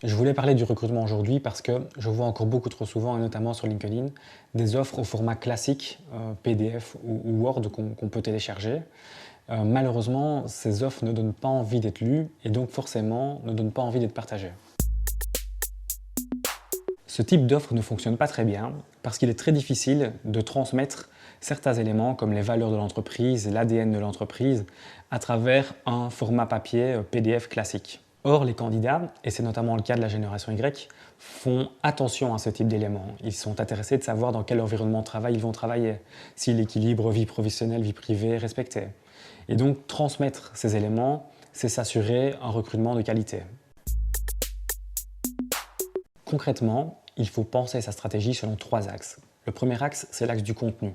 Je voulais parler du recrutement aujourd'hui parce que je vois encore beaucoup trop souvent, et notamment sur LinkedIn, des offres au format classique, PDF ou Word qu'on peut télécharger. Malheureusement, ces offres ne donnent pas envie d'être lues et donc forcément ne donnent pas envie d'être partagées. Ce type d'offre ne fonctionne pas très bien parce qu'il est très difficile de transmettre certains éléments comme les valeurs de l'entreprise, l'ADN de l'entreprise, à travers un format papier PDF classique. Or, les candidats, et c'est notamment le cas de la génération Y, font attention à ce type d'éléments. Ils sont intéressés de savoir dans quel environnement de travail ils vont travailler, si l'équilibre vie professionnelle, vie privée est respecté. Et donc, transmettre ces éléments, c'est s'assurer un recrutement de qualité. Concrètement, il faut penser sa stratégie selon 3 axes. Le premier axe, c'est l'axe du contenu.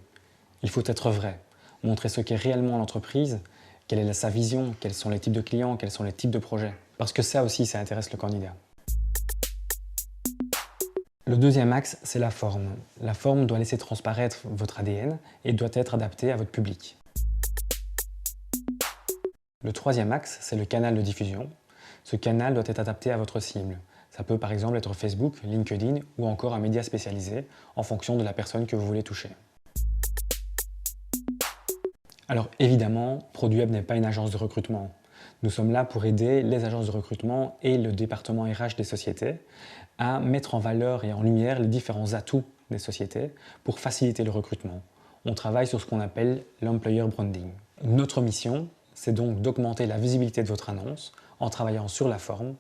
Il faut être vrai, montrer ce qu'est réellement l'entreprise, quelle est sa vision, quels sont les types de clients, quels sont les types de projets. Parce que ça aussi, ça intéresse le candidat. Le deuxième axe, c'est la forme. La forme doit laisser transparaître votre ADN et doit être adaptée à votre public. Le troisième axe, c'est le canal de diffusion. Ce canal doit être adapté à votre cible. Ça peut par exemple être Facebook, LinkedIn ou encore un média spécialisé en fonction de la personne que vous voulez toucher. Alors évidemment, ProduWeb n'est pas une agence de recrutement. Nous sommes là pour aider les agences de recrutement et le département RH des sociétés à mettre en valeur et en lumière les différents atouts des sociétés pour faciliter le recrutement. On travaille sur ce qu'on appelle l'employer branding. Notre mission, c'est donc d'augmenter la visibilité de votre annonce en travaillant sur la forme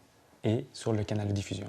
et sur le canal de diffusion.